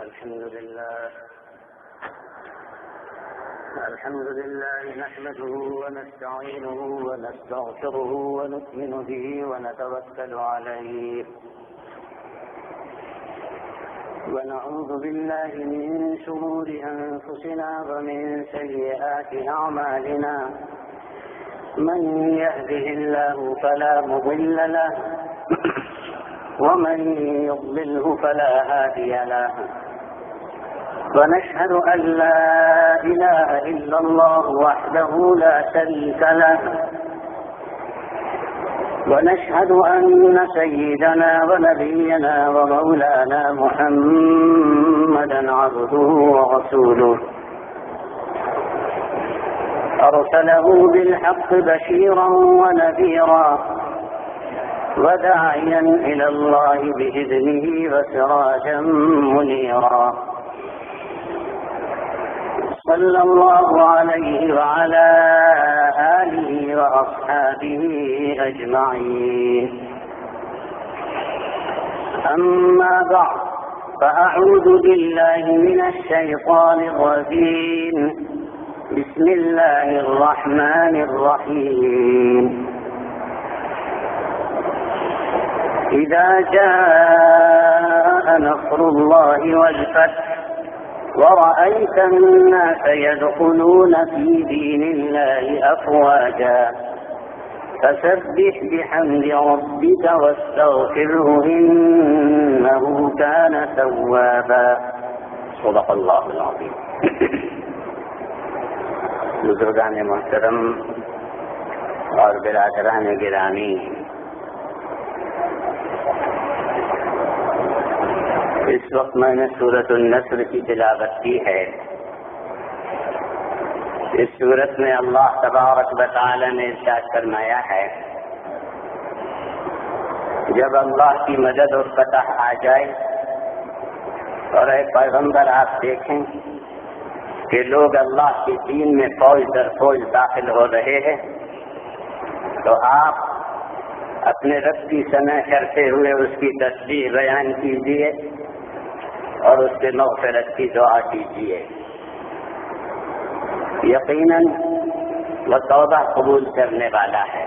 الحمد لله نحمده ونستعينه ونستغفره ونؤمن به ونتوكل عليه ونعوذ بالله من شرور أنفسنا ومن سيئات أعمالنا من يهده الله فلا مضل له ومن يضلله فلا هادي له ونشهد أن لا إله إلا الله وحده لا شريك له ونشهد أن سيدنا ونبينا ومولانا محمدا عبده ورسوله أرسله بالحق بشيرا ونذيرا وداعيا إلى الله بإذنه وسراجا منيرا صلى الله عليه وعلى آله وأصحابه أجمعين أما بعد فأعوذ بالله من الشيطان الرجيم بسم الله الرحمن الرحيم إذا جاء نصر الله والفتح ورأيت الناس يدخلون في دين الله أفواجا فسبح بحمد ربك واستغفره إنه كان توابا صدق الله العظيم. بزرگان محترم اور برادران گرامی، اس وقت میں نے سورۃ النصر کی تلاوت کی ہے. اس سورت میں اللہ تبارک و تعالی نے ارشاد فرمایا ہے، جب اللہ کی مدد اور فتح آ جائے اور اے پیغمبر آپ دیکھیں کہ لوگ اللہ کے دین میں فوج در فوج داخل ہو رہے ہیں، تو آپ اپنے رب کی ثنا کرتے ہوئے اس کی تسبیح بیان کیجیے اور اس سے مغفرت کی دعا کیجیے. یقیناً وہ توبہ قبول کرنے والا ہے.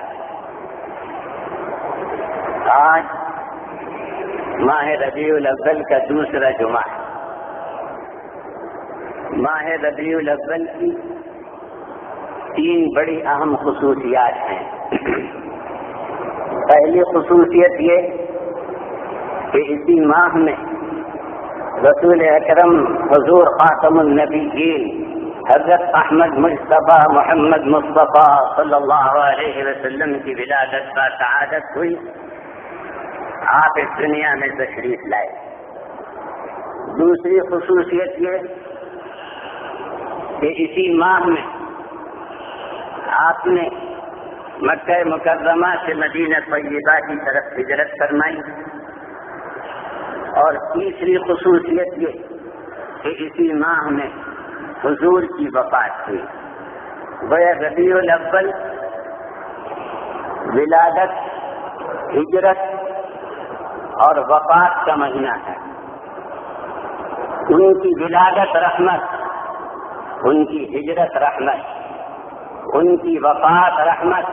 آج ماہ ربیع الاول کا دوسرا جمعہ ہے. ماہ ربیع الاول کی 3 بڑی اہم خصوصیات ہیں. پہلی خصوصیت یہ کہ اسی ماہ میں رسول اکرم حضور خاتم النبیین حضرت احمد مجتبیٰ محمد مصطفیٰ صلی اللہ علیہ وسلم کی ولادت کا سعادت ہوئی. آپ اس دنیا میں تشریف لائے. دوسری خصوصیت یہ کہ اسی ماہ میں آپ نے مکہ مکرمہ سے مدینہ طیبہ کی طرف ہجرت فرمائی. اور تیسری خصوصیت یہ کہ اسی ماہ میں حضور کی وفات ہوئی. گویا ربیع الاول ولادت، ہجرت اور وفات کا مہینہ ہے. ان کی ولادت رحمت، ان کی ہجرت رحمت، ان کی وفات رحمت،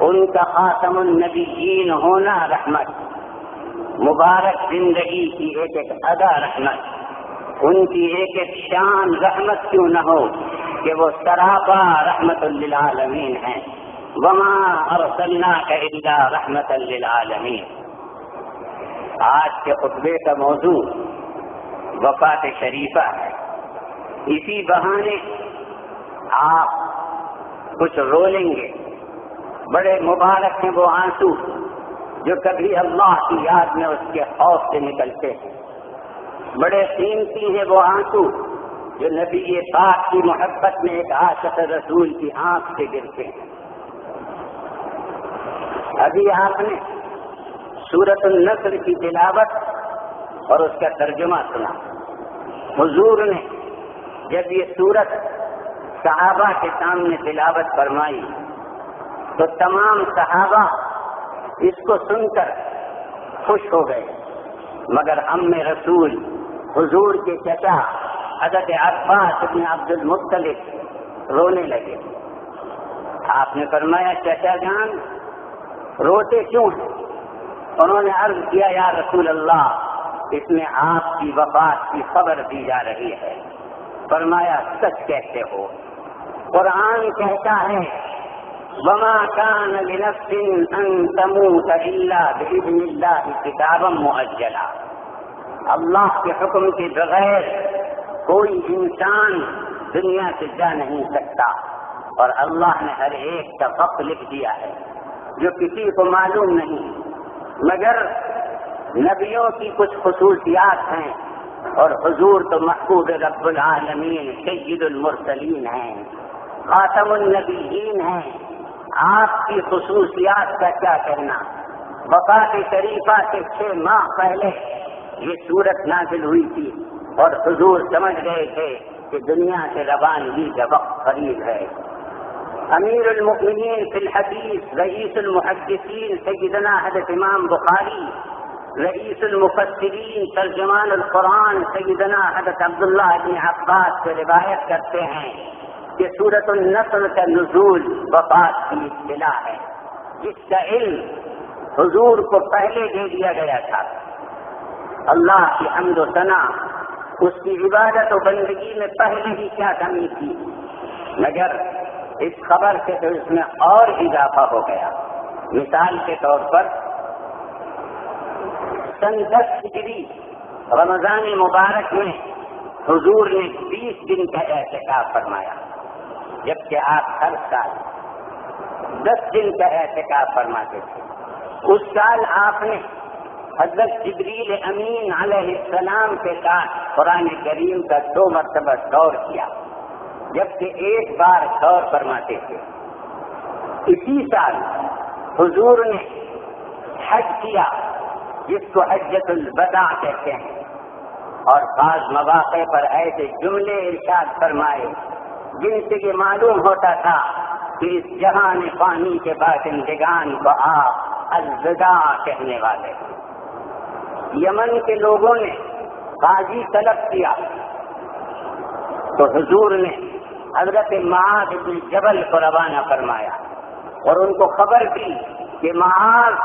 ان کا خاتم النبیین ہونا رحمت، مبارک زندگی کی ایک ایک ادا رحمت، ان کی ایک ایک شان رحمت کیوں نہ ہو کہ وہ سراپا رحمت للعالمین ہیں. وما ارسلناک الا رحمت للعالمین. آج کے خطبے کا موضوع وفات شریفہ ہے. اسی بہانے آپ کچھ رولیں گے. بڑے مبارک ہیں وہ آنسو جو کبھی اللہ کی یاد میں اس کے خوف سے نکلتے ہیں. بڑے قیمتی ہیں وہ آنسو جو نبی پاک کی محبت میں ایک عاشق رسول کی آنکھ سے گرتے ہیں. ابھی آپ نے سورۃ النصر کی تلاوت اور اس کا ترجمہ سنا. حضور نے جب یہ سورت صحابہ کے سامنے تلاوت فرمائی تو تمام صحابہ اس کو سن کر خوش ہو گئے، مگر ام رسول حضور کے چچا حضرت عباس بن عبد المطلب رونے لگے. آپ نے فرمایا چچا جان روتے کیوں ہیں؟ انہوں نے عرض کیا یا رسول اللہ اس میں آپ کی وفات کی خبر دی جا رہی ہے. فرمایا سچ کہتے ہو، قرآن کہتا ہے وما كان لنفس ان تموت الا باذن الله كتابا مؤجلا. اللہ کے حکم کے بغیر کوئی انسان دنیا سے جا نہیں سکتا، اور اللہ نے ہر ایک کا وقت لکھ دیا ہے جو کسی کو معلوم نہیں، مگر نبیوں کی کچھ خصوصیات ہیں، اور حضور تو محبوب رب العالمین سید المرسلین ہیں، خاتم النبیین ہیں. آپ کی خصوصیات کا کیا کہنا؟ وفات شریفہ سے 6 ماہ پہلے یہ سورت نازل ہوئی تھی، اور حضور سمجھ گئے تھے کہ دنیا سے روانگی کا وقت قریب ہے. امیر المؤمنین فی الحدیث رئیس المحدثین سیدنا حضرت امام بخاری، رئیس المفسرین ترجمان القرآن سیدنا حضرت عبداللہ بن عباس سے روایت کرتے ہیں کہ سورۃ النصر کا نزول وفات کی اطلاع ہے، جس کا علم حضور کو پہلے دے دیا گیا تھا. اللہ کی حمد و ثنا، اس کی عبادت و بندگی میں پہلے ہی کیا کمی تھی، مگر اس خبر سے تو اس میں اور اضافہ ہو گیا. مثال کے طور پر سن 10 ہجری رمضان مبارک میں حضور نے 20 دن کا اعتکاف فرمایا، جبکہ آپ ہر سال 10 دن کا اعتکاف فرماتے تھے. اس سال آپ نے حضرت جبریل امین علیہ السلام کے ساتھ قرآن کریم کا 2 مرتبہ دور کیا، جبکہ ایک بار دور فرماتے تھے. اسی سال حضور نے حج کیا، جس کو حجۃ الوداع کہتے ہیں، اور بعض مواقع پر ایسے جملے ارشاد فرمائے جن سے یہ معلوم ہوتا تھا کہ اس جہان فانی کے باشندگان کو آپ الوداع کہنے والے. یمن کے لوگوں نے قاضی طلب کیا تو حضور نے حضرت معاذ بن جبل کو روانہ فرمایا، اور ان کو خبر دی کہ معاذ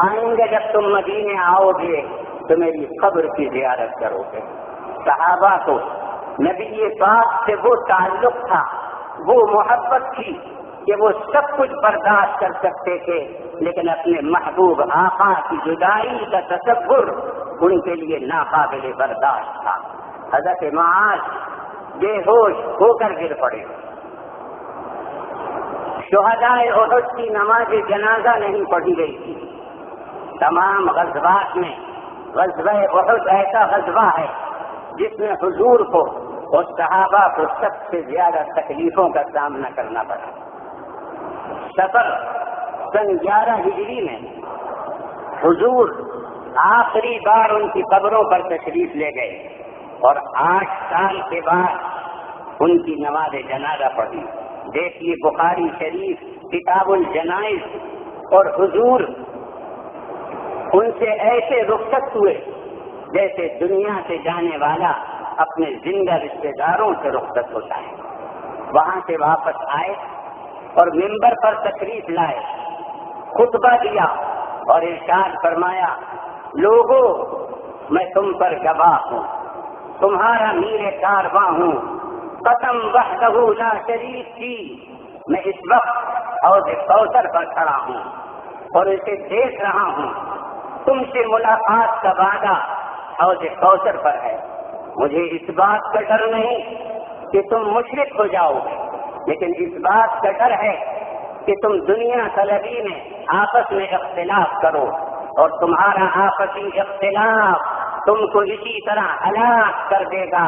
آئیں گے جب تم مدینے آؤ گے تو میری قبر کی زیارت کرو گے. صحابہ کو نبی پاک سے وہ تعلق تھا، وہ محبت تھی کہ وہ سب کچھ برداشت کر سکتے تھے، لیکن اپنے محبوب آقا کی جدائی کا تصور ان کے لیے ناقابل برداشت تھا. حضرت معاذ بے ہوش ہو کر گر پڑے. شہداء احد کی نماز جنازہ نہیں پڑھی گئی تھی. تمام غزوات میں غزوہ احد ایسا غزوہ ہے جس میں حضور کو اور صحابہ کو سب سے زیادہ تکلیفوں کا سامنا کرنا پڑا. سفر سن 11 ہجری میں حضور آخری بار ان کی قبروں پر تشریف لے گئے، اور 8 سال کے بعد ان کی نماز جنازہ پڑھی. دیکھیے بخاری شریف کتاب الجنائز، اور حضور ان سے ایسے رخصت ہوئے جیسے دنیا سے جانے والا اپنے زندہ رشتے داروں سے رخصت ہوتا ہے. وہاں سے واپس آئے اور منبر پر تشریف لائے، خطبہ دیا اور ارشاد فرمایا لوگوں میں تم پر گواہ ہوں، تمہارا میر کارواں ہوں، قسم وحدہ لا شریک کی میں اس وقت حوض کوثر پر کھڑا ہوں اور اسے دیکھ رہا ہوں. تم سے ملاقات کا وعدہ حوض کوثر پر ہے. مجھے اس بات کا ڈر نہیں کہ تم مشرک ہو جاؤ گے، لیکن اس بات کا ڈر ہے کہ تم دنیا طلبی میں آپس میں اختلاف کرو، اور تمہارا آپسی اختلاف تم کو اسی طرح ہلاک کر دے گا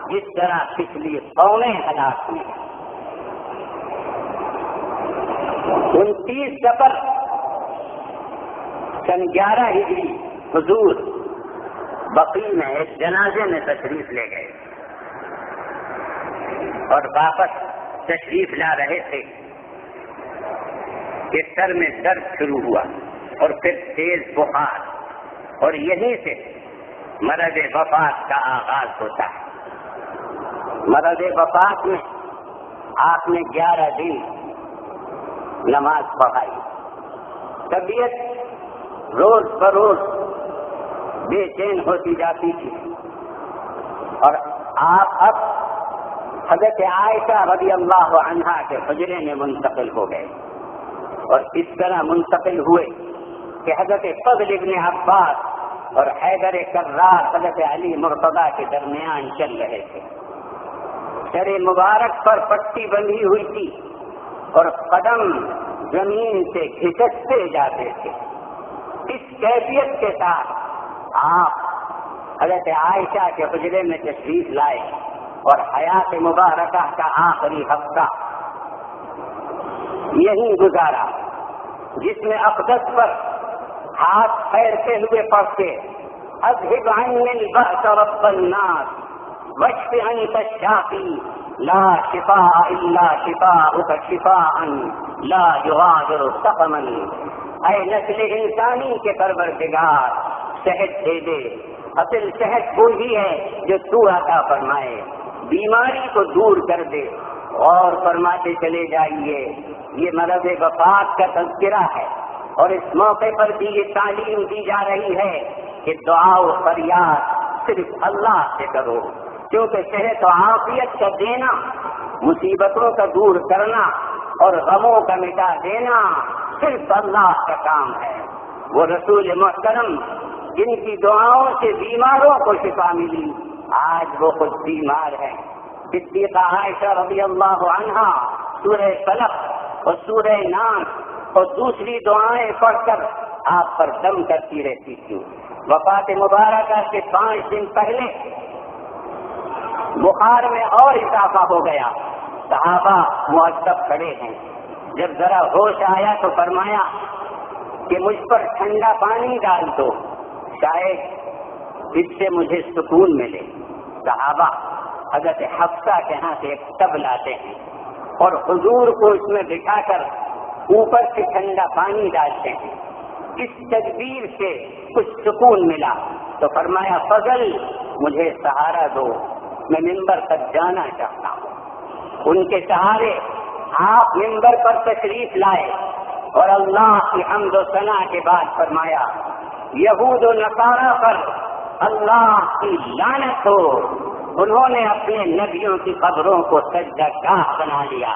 جس طرح پچھلی قومیں ہلاک ہوئی. 29 صفر سن 11 ہجری حضور بقیع میں ایک جنازے میں تشریف لے گئے اور واپس تشریف لا رہے تھے کہ سر میں درد شروع ہوا اور پھر تیز بخار، اور یہیں سے مرض وفات کا آغاز ہوتا ہے۔ مرض وفات میں آپ نے 11 دن نماز پڑھائی، طبیعت روز بروز بے چین ہوتی جاتی تھی، اور آپ اب حضرت عائشہ رضی اللہ عنہا کے حجرے میں منتقل ہو گئے، اور اس طرح منتقل ہوئے کہ حضرت فضل ابن عباس اور حیدر کرار حضرت علی مرتضیٰ کے درمیان چل رہے تھے۔ سر مبارک پر پٹی بندھی ہوئی تھی اور قدم زمین سے کھسکتے جاتے تھے۔ اس کیفیت کے ساتھ آپ حضرت عائشہ کے حجرے میں تشریف لائے، اور حیات مبارکہ کا آخری ہفتہ یہی گزارا، جس میں اقدس پر ہاتھ پھیرتے ہوئے پڑھتے اذهب عني البأس رب الناس واشف انت الشافي لا شفاء الا شفاؤك شفاء لا يغادر سقما، اے نسل انسانی کے پروردگار صحت دے دے، اصل صحت وہی ہے جو تو عطا فرمائے، بیماری کو دور کر دے۔ اور فرماتے چلے جائیے، یہ مرض وفات کا تذکرہ ہے، اور اس موقع پر بھی یہ تعلیم دی جا رہی ہے کہ دعا و فریاد صرف اللہ سے کرو، کیونکہ صحت و عافیت کا دینا، مصیبتوں کا دور کرنا اور غموں کا مٹا دینا صرف اللہ کا کام ہے۔ وہ رسول محترم جن کی دعاؤں سے بیماروں کو شفا ملی، آج وہ خود بیمار ہیں۔ صدیقہ عائشہ رضی اللہ عنہا سورہ فلق اور سورہ ناس اور دوسری دعائیں پڑھ کر آپ پر دم کرتی رہتی تھی۔ وفات مبارکہ سے 5 دن پہلے بخار میں اور اضافہ ہو گیا، صحابہ معذب کھڑے ہیں۔ جب ذرا ہوش آیا تو فرمایا کہ مجھ پر ٹھنڈا پانی ڈال دو، شاید اس سے مجھے سکون ملے۔ صحابہ حضرت حفصہ کے ہاں سے ایک ٹب لاتے ہیں اور حضور کو اس میں بٹھا کر اوپر سے ٹھنڈا پانی ڈالتے ہیں۔ اس تدبیر سے کچھ سکون ملا تو فرمایا فضل مجھے سہارا دو، میں ممبر تک جانا چاہتا ہوں۔ ان کے سہارے آپ ممبر پر تشریف لائے اور اللہ کی حمد و ثنا کے بعد فرمایا یہود و نصارہ پر اللہ کی لعنت ہو، انہوں نے اپنے نبیوں کی قبروں کو سجدہ گاہ بنا لیا،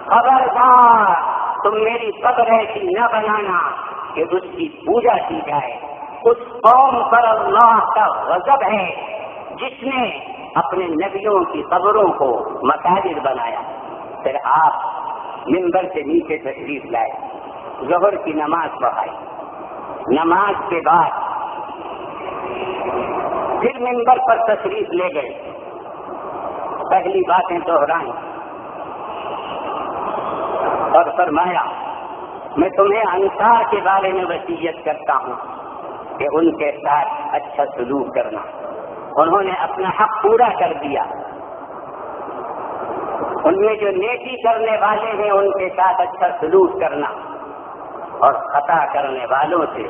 خبردار تم میری قبر ایسی نہ بنانا کہ اس کی پوجا کی جائے۔ اس قوم پر اللہ کا غضب ہے جس نے اپنے نبیوں کی قبروں کو مساجد بنایا۔ پھر آپ منبر سے نیچے تشریف لائے، ظہر کی نماز پڑھائی، نماز کے بعد پھر منبر پر تشریف لے گئے، پہلی باتیں دہرائیں اور فرمایا میں تمہیں انصار کے بارے میں وصیت کرتا ہوں کہ ان کے ساتھ اچھا سلوک کرنا، انہوں نے اپنا حق پورا کر دیا، ان میں جو نیکی کرنے والے ہیں ان کے ساتھ اچھا سلوک کرنا اور خطا کرنے والوں سے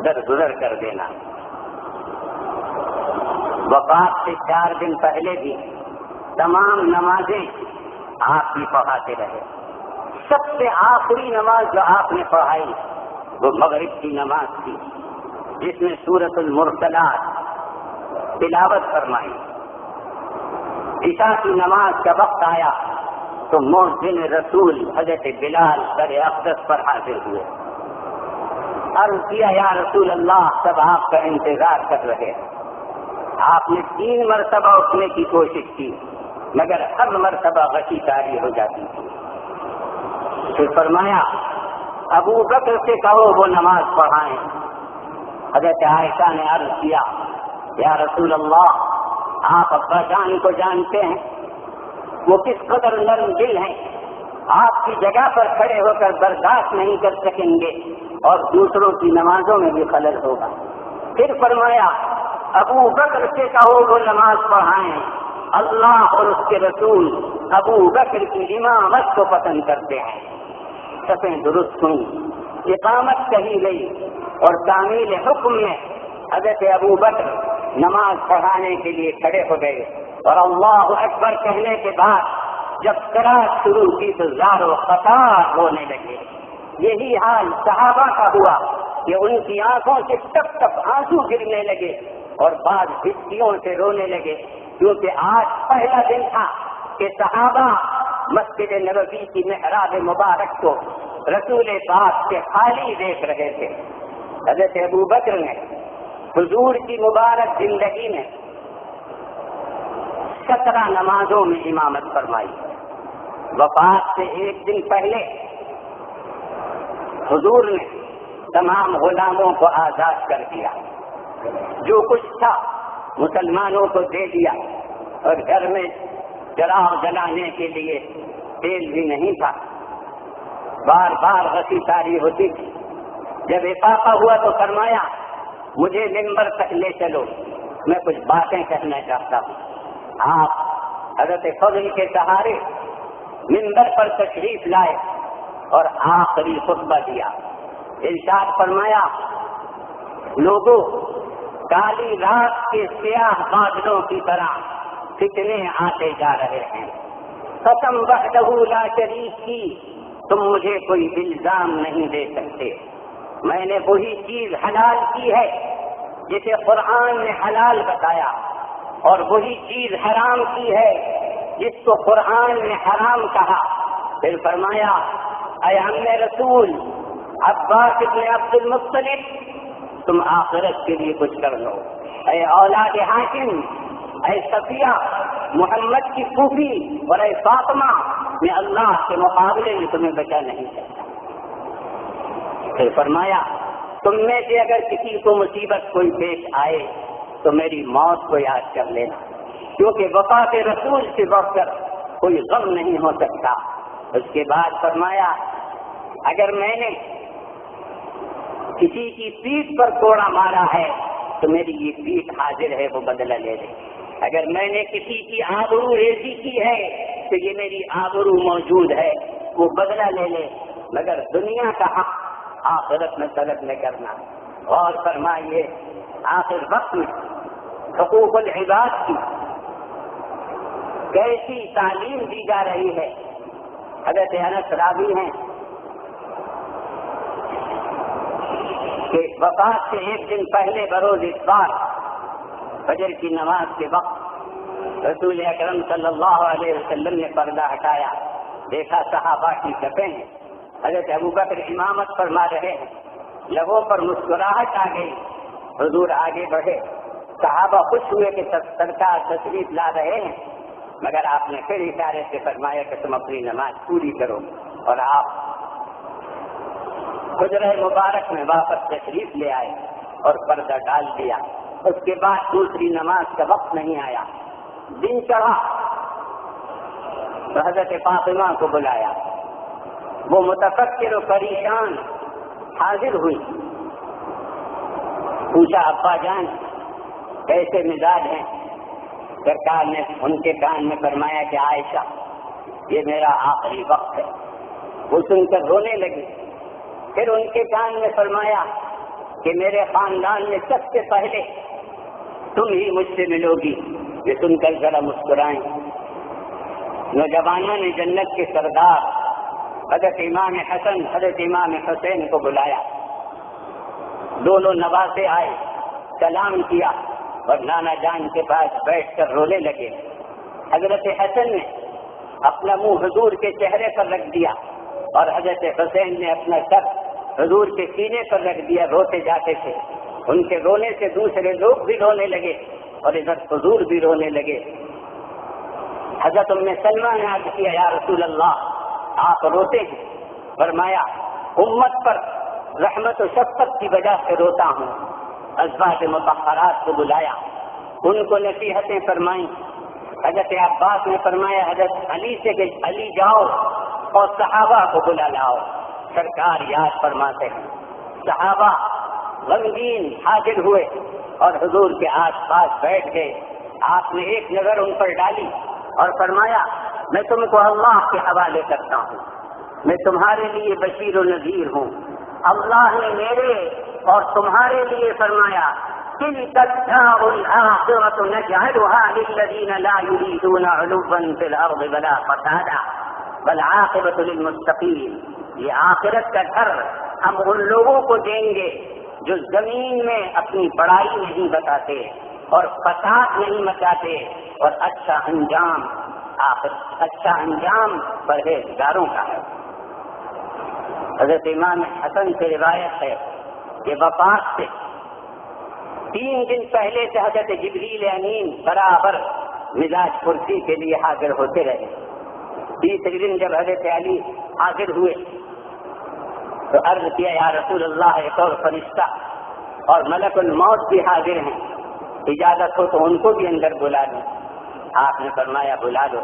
درگزر کر دینا۔ وفات سے 4 دن پہلے بھی تمام نمازیں آپ ہی پڑھاتے رہے۔ سب سے آخری نماز جو آپ نے پڑھائی وہ مغرب کی نماز تھی، جس میں سورۃ المرسلات تلاوت فرمائی۔ عشاء کی نماز کا وقت آیا تو مؤذن رسول حضرت بلال در اقدس پر حاضر ہوئے، عرض کیا یا رسول اللہ سب آپ کا انتظار کر رہے ہیں۔ آپ نے 3 مرتبہ اٹھنے کی کوشش کی مگر ہر مرتبہ غشی طاری ہو جاتی تھی۔ پھر فرمایا ابو بکر سے کہو وہ نماز پڑھائیں۔ حضرت عائشہ نے عرض کیا یا رسول اللہ آپ ابا جان کو جانتے ہیں، وہ کس قدر نرم دل ہیں، آپ کی جگہ پر کھڑے ہو کر برداشت نہیں کر سکیں گے اور دوسروں کی نمازوں میں بھی خلل ہوگا۔ پھر فرمایا ابو بکر سے کہو وہ نماز پڑھائیں، اللہ اور اس کے رسول ابو بکر کی امامت کو پسند کرتے ہیں۔ صفیں درست ہوئی، اقامت کہی گئی اور تعمیل حکم میں حضرت ابو بکر نماز پڑھانے کے لیے کھڑے ہو گئے اور اللہ اکبر کہنے کے بعد جب قرات شروع کی تو زاروں قطار ہونے لگے. یہی حال صحابہ کا ہوا کہ ان کی آنکھوں سے ٹپ ٹپ آنسو گرنے لگے اور بعض ہچکیوں سے رونے لگے، کیونکہ آج پہلا دن تھا کہ صحابہ مسجد نبوی کی محراب مبارک کو رسول پاک سے خالی دیکھ رہے تھے. حضرت ابو بکر نے حضور کی مبارک زندگی میں 17 نمازوں میں امامت فرمائی. وفات سے ایک دن پہلے حضور نے تمام غلاموں کو آزاد کر دیا، جو کچھ تھا مسلمانوں کو دے دیا، اور گھر میں چراغ جلانے کے لیے تیل بھی نہیں تھا. بار بار غسی تاری ہوتی تھی. جب افاقہ ہوا تو فرمایا مجھے منبر تک لے چلو، میں کچھ باتیں کہنا چاہتا ہوں. آپ حضرت فضل کے سہارے منبر پر تشریف لائے اور آخری خطبہ دیا. ارشاد فرمایا لوگوں، کالی رات کے سیاہ بادلوں کی طرح فتنے آتے جا رہے ہیں. قسم وحدہ لا شریک کی تم مجھے کوئی الزام نہیں دے سکتے. میں نے وہی چیز حلال کی ہے جسے قرآن نے حلال بتایا، اور وہی چیز حرام کی ہے جس کو قرآن نے حرام کہا. پھر فرمایا اے ہم رسول عباس ابن عبد المطلب، تم آخرت کے لیے کچھ کر لو. اے اولاد ہاشم، اے صفیہ محمد کی پھوپھی، اور اے فاطمہ، میں اللہ کے مقابلے میں تمہیں بچا نہیں سکتا. پھر فرمایا تم میں سے اگر کسی کو مصیبت کوئی پیش آئے تو میری موت کو یاد کر لینا، کیونکہ وفات رسول سے بڑھ کر کوئی غم نہیں ہو سکتا. اس کے بعد فرمایا اگر میں نے کسی کی پیٹھ پر کوڑا مارا ہے تو میری یہ پیٹھ حاضر ہے، وہ بدلہ لے لے. اگر میں نے کسی کی آبرو ریزی کی ہے تو یہ میری آبرو موجود ہے، وہ بدلہ لے لے. مگر دنیا کا حق آخرت میں طلب نہ کرنا. اور فرمائیے آخر وقت میں حقوق العباد کی کیسی تعلیم دی جا رہی ہے. حضرت انس راوی ہیں کہ وفات سے ایک دن پہلے بروز اتوار فجر کی نماز کے وقت رسول اکرم صلی اللہ علیہ وسلم نے پردہ ہٹایا، دیکھا صحابہ کی صفیں ہیں. حضرت ابوبکر امامت فرما رہے ہیں، لبوں پر مسکراہٹ آ گئی. حضور آگے بڑھے، صحابہ خوش ہوئے کہ سرکار تشریف لا رہے ہیں، مگر آپ نے پھر اشارے سے فرمایا کہ تم اپنی نماز پوری کرو. اور آپ حجرہ مبارک میں واپس تشریف لے آئے اور پردہ ڈال دیا. اس کے بعد دوسری نماز کا وقت نہیں آیا. دن چڑھا تو حضرت فاطمہ کو بلایا. وہ متفکر و پریشان حاضر ہوئی. پوچھا ابا جان کیسے مزاج ہیں؟ سرکار نے ان کے کان میں فرمایا کہ عائشہ یہ میرا آخری وقت ہے. وہ سن کر رونے لگی. پھر ان کے کان میں فرمایا کہ میرے خاندان میں سب سے پہلے تم ہی مجھ سے ملو گی. یہ سن کر ذرا مسکرائیں. نوجوانوں نے جنت کے سردار حضرت امام حسن حضرت امام حسین کو بلایا. دونوں نواسے آئے، سلام کیا اور نانا جان کے پاس بیٹھ کر رونے لگے. حضرت حسن نے اپنا منہ حضور کے چہرے پر رکھ دیا اور حضرت حسین نے اپنا سر حضور کے سینے پر رکھ دیا. روتے جاتے تھے. ان کے رونے سے دوسرے لوگ بھی رونے لگے اور ادھر حضور بھی رونے لگے. حضرت ام سلمہ نے عرض کیا یا رسول اللہ آپ روتے ہیں؟ فرمایا امت پر رحمت و شفقت کی وجہ سے روتا ہوں. ازواج مطہرات کو بلایا، ان کو نصیحتیں فرمائیں. حضرت عباس نے فرمایا حضرت علی سے کہ علی جاؤ اور صحابہ کو بلا لاؤ. سرکار یاد فرماتے ہیں. صحابہ غمگین حاضر ہوئے اور حضور کے آس پاس بیٹھ گئے. آپ نے ایک نظر ان پر ڈالی اور فرمایا میں تم کو اللہ کے حوالے کرتا ہوں، میں تمہارے لیے بشیر و نذیر ہوں. اللہ نے میرے اور تمہارے لیے فرمایا تلك الدار الآخرة نجعلها للذين لا يريدون علوا في الأرض ولا فسادا والعاقبة للمتقين. یہ آخرت کا گھر ہم ان لوگوں کو دیں گے جو زمین میں اپنی بڑائی نہیں بتاتے اور فساد نہیں مچاتے، اور اچھا انجام پرہیزگاروں کا ہے. حضرت امام حسن سے روایت ہے کہ وفات سے 3 دن پہلے سے حضرت جبریل امین برابر مزاج کرسی کے لیے حاضر ہوتے رہے. تیسرے دن جب حضرت علی حاضر ہوئے تو عرض کیا یا رسول اللہ ایک اور فرشتہ اور ملک الموت بھی حاضر ہیں، اجازت ہو تو ان کو بھی اندر بلا دیں. آپ نے فرمایا بلا دو.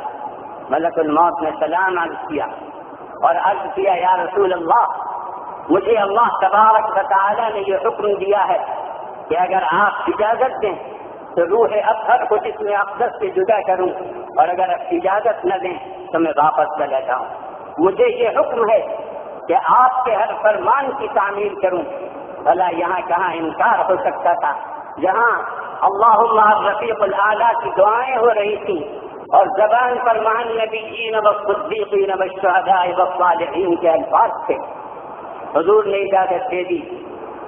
ملک الموت نے سلام عرض کیا اور عرض کیا یا رسول اللہ مجھے اللہ تبارک و تعالی نے یہ حکم دیا ہے کہ اگر آپ اجازت دیں تو روح اطہر کو جسم اقدس سے جدا کروں، اور اگر آپ اجازت نہ دیں تو میں واپس چلا جاؤں. مجھے یہ حکم ہے کہ آپ کے ہر فرمان کی تعمیل کروں. بھلا یہاں کہاں انکار ہو سکتا تھا، جہاں اللہم الرفیق الاعلیٰ کی دعائیں ہو رہی تھیں اور زبان پر مع النبیین والصدیقین والشہداء والصالحین کے الفاظ تھے. حضور نے اجازت دے دی،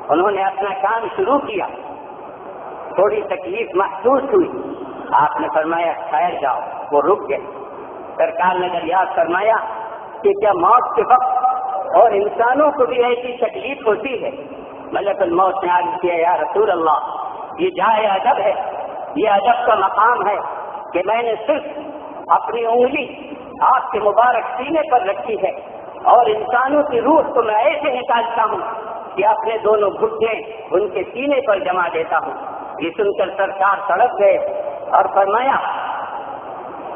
انہوں نے اپنا کام شروع کیا. تھوڑی تکلیف محسوس ہوئی، آپ نے فرمایا ٹھہر جاؤ. وہ رک گئے. سرکار نے دریافت فرمایا کہ کیا موت کے وقت اور انسانوں کو بھی ایسی تکلیف ہوتی ہے؟ ملک الموت نے عرض کیا یا رسول اللہ یہ جائے ادب ہے، یہ ادب کا مقام ہے کہ میں نے صرف اپنی انگلی آپ کے مبارک سینے پر رکھی ہے اور انسانوں کی روح کو میں ایسے نکالتا ہوں کہ اپنے دونوں گھٹنے ان کے سینے پر جما دیتا ہوں. یہ سن کر سرکار سڑک گئے اور فرمایا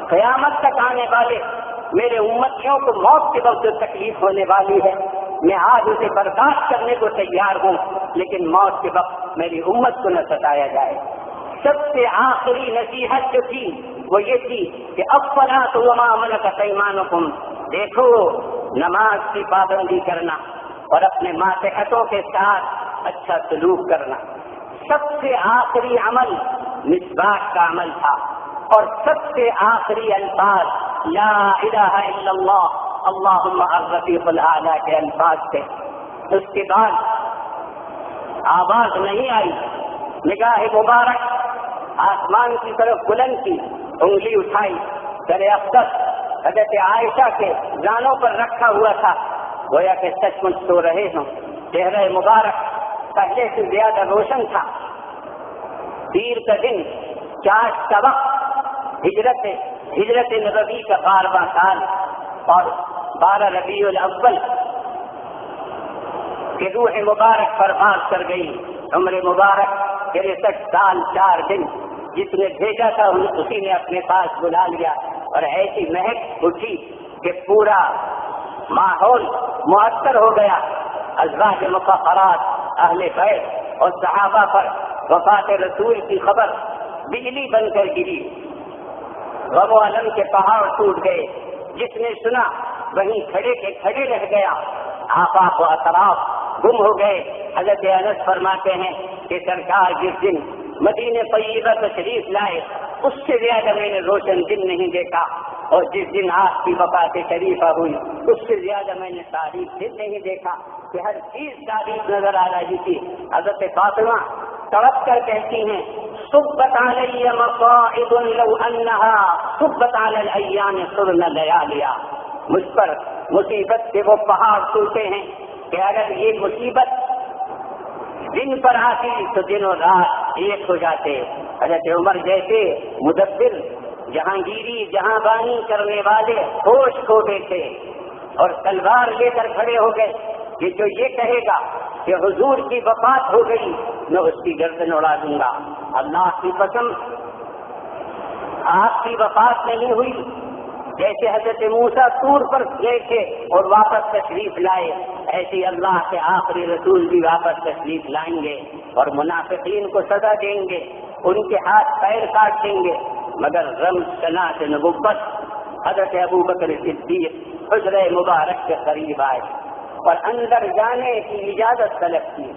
قیامت تک آنے والے میرے امتیوں کو موت کے وقت جو تکلیف ہونے والی ہے میں آج اسے برداشت کرنے کو تیار ہوں، لیکن موت کے وقت میری امت کو نہ ستایا جائے. سب سے آخری نصیحت جو تھی وہ یہ تھی کہ الصلاۃ وما ملکت ایمانکم، دیکھو نماز کی پابندی کرنا اور اپنے ماتحتوں کے ساتھ اچھا سلوک کرنا. سب سے آخری عمل مسواک کا عمل تھا اور سب سے آخری الفاظ لا الہ الا اللہ اللہم الرفیق الاعلیٰ کے الفاظ تھے. اس کے بعد آواز نہیں آئی، نگاہ مبارک آسمان کی طرف بلند کی، انگلی اٹھائی، سر اقدس حضرت عائشہ کے جانوں پر رکھا ہوا تھا، گویا کہ سچ مچ سو رہے ہوں. چہرہ مبارک پہلے سے زیادہ روشن تھا. پیر کا دن، چاش کا وقت، ہجرت نبوی کا 12واں سال اور 12 ربیع الاول کہ روح مبارک پرواز کر گئی. عمر مبارک 63 سال 4 دن جس نے بھیجا تھا اسی نے اپنے پاس بلا لیا، اور ایسی مہک اٹھی کہ پورا ماحول معطر ہو گیا. ازواج مطہرات، اہل بیت اور صحابہ پر وفات رسول کی خبر بجلی بن کر گری. غم و الم کے پہاڑ ٹوٹ گئے. جس نے سنا وہیں کھڑے کے کھڑے رہ گیا. آفاق و اطراف گم ہو گئے. حضرت انس فرماتے ہیں کہ سرکار جس دن مدینہ طیبہ تشریف لائے اس سے زیادہ میں نے روشن دن نہیں دیکھا، اور جس دن آپ کی وفات شریفہ ہوئی اس سے زیادہ میں نے تاریخ دن نہیں دیکھا کہ ہر چیز تاریخ نظر آ رہی تھی. حضرت فاطمہ تڑپ کر کہتی ہیں صبت علی مصائب لو انہا صبت علی الایام صرن لیالیا، مجھ پر مصیبت کے وہ پہاڑ ٹوٹے ہیں کہ اگر یہ مصیبت دن پر آتی تو دن و رات ایک ہو جاتے. حضرت عمر جیسے مدبر جہانگیری جہاں بانی کرنے والے ہوش کھو بیٹھے اور تلوار لے کر کھڑے ہو گئے کہ جو یہ کہے گا کہ حضور کی وفات ہو گئی میں اس کی گردن اڑا دوں گا. اللہ کی قسم آپ کی وفات نہیں ہوئی. جیسے حضرت موسیٰ طور پر گئے تھے اور واپس تشریف لائے، ایسے اللہ کے آخری رسول بھی واپس تشریف لائیں گے اور منافقین کو سزا دیں گے، ان کے ہاتھ پیر کاٹ دیں گے. مگر رمز شناس نبوت حضرت ابو بکر صدیق حجرہ مبارک کے قریب آئے اور اندر جانے کی اجازت طلب کی.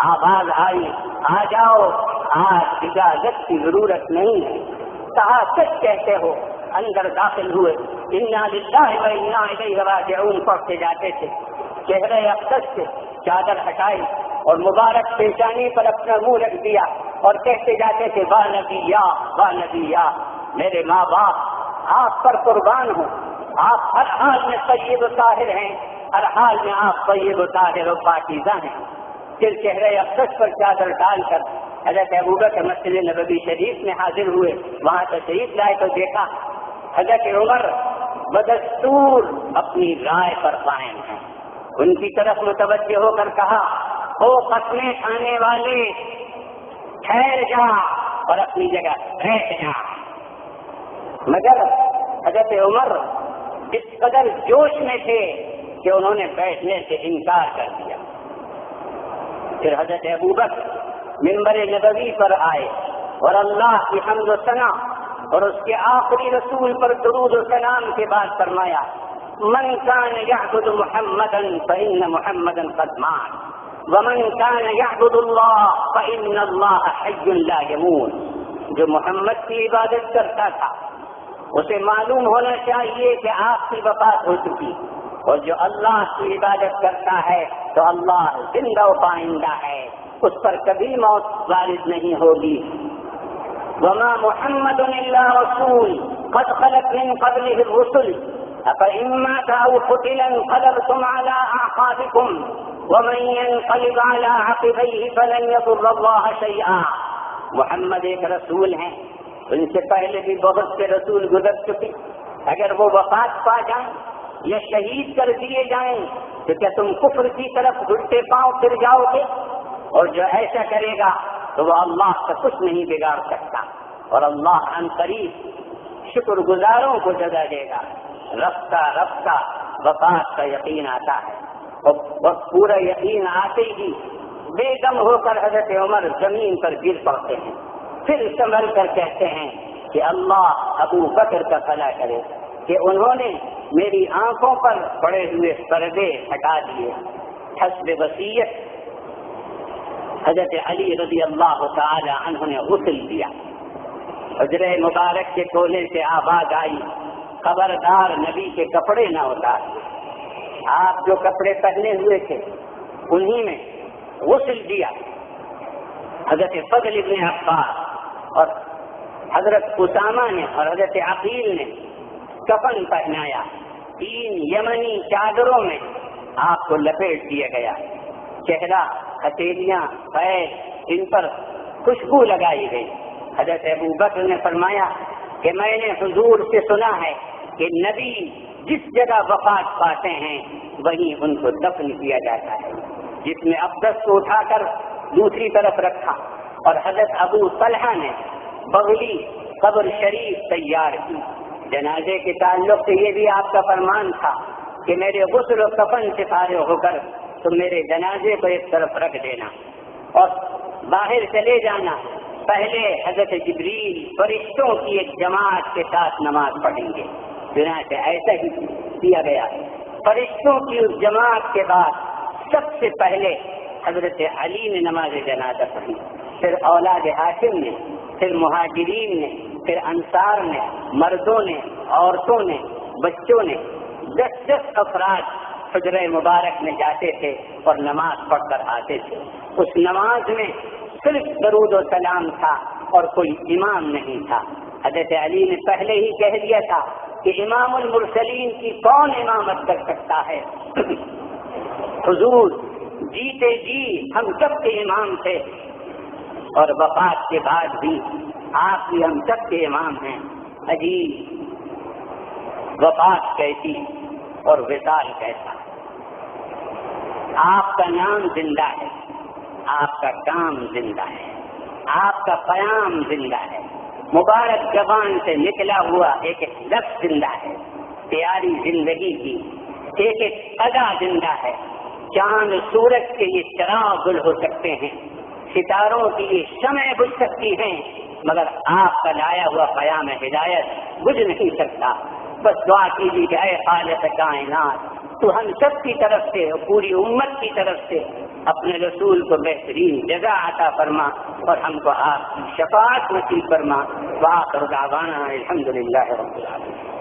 آواز آئی آ جاؤ آج اجازت کی ضرورت نہیں ہے. کہا سچ کہتے ہو. اندر داخل ہوئے. انا للہ و انا الیہ راجعون پڑھتے جاتے تھے. چہرے اقدس سے چادر ہٹائی اور مبارک پیشانی پر اپنا منہ رکھ دیا اور کہتے جاتے تھے واہ نبی یا واہ نبی یا. میرے ماں باپ آپ پر قربان ہوں. آپ ہر حال میں طیب و طاہر ہیں. ہر حال میں آپ طیب و طاہر و پاکیزہ ہیں. پھر چہرے اقدس پر چادر ڈال کر حضرت ابوبکر مسجد نبوی شریف میں حاضر ہوئے. وہاں تشریف لائے تو دیکھا حضرت عمر بدستور اپنی رائے پر قائم ہیں. ان کی طرف متوجہ ہو کر کہا او قسمیں کھانے والے ٹھہر جا اور اپنی جگہ بیٹھ جا. مگر حضرت عمر اس قدر جوش میں تھے کہ انہوں نے بیٹھنے سے انکار کر دیا. پھر حضرت ابوبکر منبر نبوی پر آئے اور اللہ کی حمد و ثنا اور اس کے آخری رسول پر درود و سلام کے بعد فرمایا من كان يعبد محمدا فإن محمدا قد مات ومن كان يعبد الله فإن الله حي لا يموت. جو محمد کی عبادت کرتا تھا اسے معلوم ہونا چاہیے کہ آپ کی وفات ہو چکی, اور جو اللہ کی عبادت کرتا ہے تو اللہ زندہ و پائندہ ہے, اس پر کبھی موت وارد نہیں ہوگی. وما محمد الا رسول قد خلت من قبله الرسل افإن مات أو قتل انقلبتم على أعقابكم ومن ينقلب على عقبيه فلن يضر الله شيئا. محمد ایک رسول ہیں, ان سے پہلے بھی بہت سے رسول گزر چکے. اگر وہ وفات پا جائیں یا شہید کر دیے جائیں تو کیا تم کفر کی طرف گھٹتے پاؤں پھر جاؤ گے؟ اور جو ایسا کرے گا تو وہ اللہ کا کچھ نہیں بگاڑ سکتا, اور اللہ عن قریب شکر گزاروں کو جزا دے گا. رفتہ رفتہ وفات کا یقین آتا ہے, اور پورا یقین آتے ہی بے دم ہو کر حضرت عمر زمین پر گر پڑتے ہیں. پھر سنبھل کر کہتے ہیں کہ اللہ ابو بکر کا بھلا کرے کہ انہوں نے میری آنکھوں پر پڑے ہوئے پردے ہٹا دیے. حسب وصیت حضرت علی رضی اللہ تعالی عنہ نے غسل دیا. حجرہ مبارک کے کونے سے آواز آئی خبردار نبی کے کپڑے نہ اتار. آپ جو کپڑے پہنے ہوئے تھے انہی میں غسل دیا. حضرت فضل ابن عباس اور حضرت اسامہ نے اور حضرت عقیل نے کفن پہنایا. 3 یمنی چادروں میں آپ کو لپیٹ دیا گیا. چہرہ, ہتھیلیاں, پیر, ان پر خوشبو لگائی گئی. حضرت ابو بکر نے فرمایا کہ میں نے حضور سے سنا ہے کہ نبی جس جگہ وفات پاتے ہیں وہیں ان کو دفن کیا جاتا ہے. جس میں اقدس کو اٹھا کر دوسری طرف رکھا, اور حضرت ابو طلحہ نے بغلی قبر شریف تیار کی. جنازے کے تعلق سے یہ بھی آپ کا فرمان تھا کہ میرے غسل و کفن سے فارغ ہو کر تو میرے جنازے کو ایک طرف رکھ دینا اور باہر چلے جانا. پہلے حضرت جبریل فرشتوں کی ایک جماعت کے ساتھ نماز پڑھیں گے. چنانچہ ایسا ہی کیا گیا. فرشتوں کی اس جماعت کے بعد سب سے پہلے حضرت علی نے نماز جنازہ پڑھی, پھر اولاد ہاشم نے, پھر مہاجرین نے, پھر انصار نے, مردوں نے, عورتوں نے, بچوں نے. 10 افراد حجرہ مبارک میں جاتے تھے اور نماز پڑھ کر آتے تھے. اس نماز میں صرف درود و سلام تھا اور کوئی امام نہیں تھا. حضرت علی نے پہلے ہی کہہ دیا تھا کہ امام المرسلین کی کون امامت کر سکتا ہے. حضور جیتے جی ہم سب کے امام تھے اور وفات کے بعد بھی آپ بھی ہم سب کے امام ہیں. عجیب وفات کیسی اور وصال کیسا. آپ کا نام زندہ ہے, آپ کا کام زندہ ہے, آپ کا قیام زندہ ہے, مبارک زبان سے نکلا ہوا ایک لفظ زندہ ہے. پیاری زندگی کی ایک ایک ادا زندہ ہے. چاند سورج کے یہ چراغ گل ہو سکتے ہیں, ستاروں کی یہ شمع بجھ سکتی ہیں, مگر آپ کا لایا ہوا قیام ہدایت بجھ نہیں سکتا. بس دعا کیجیے کہ اے خالق کائنات تو ہم سب کی طرف سے اور پوری امت کی طرف سے اپنے رسول کو بہترین جزا عطا فرما اور ہم کو آپ کی شفاعت نصیب فرما۔ وآخر دعوانا الحمد للہ رب العالمین۔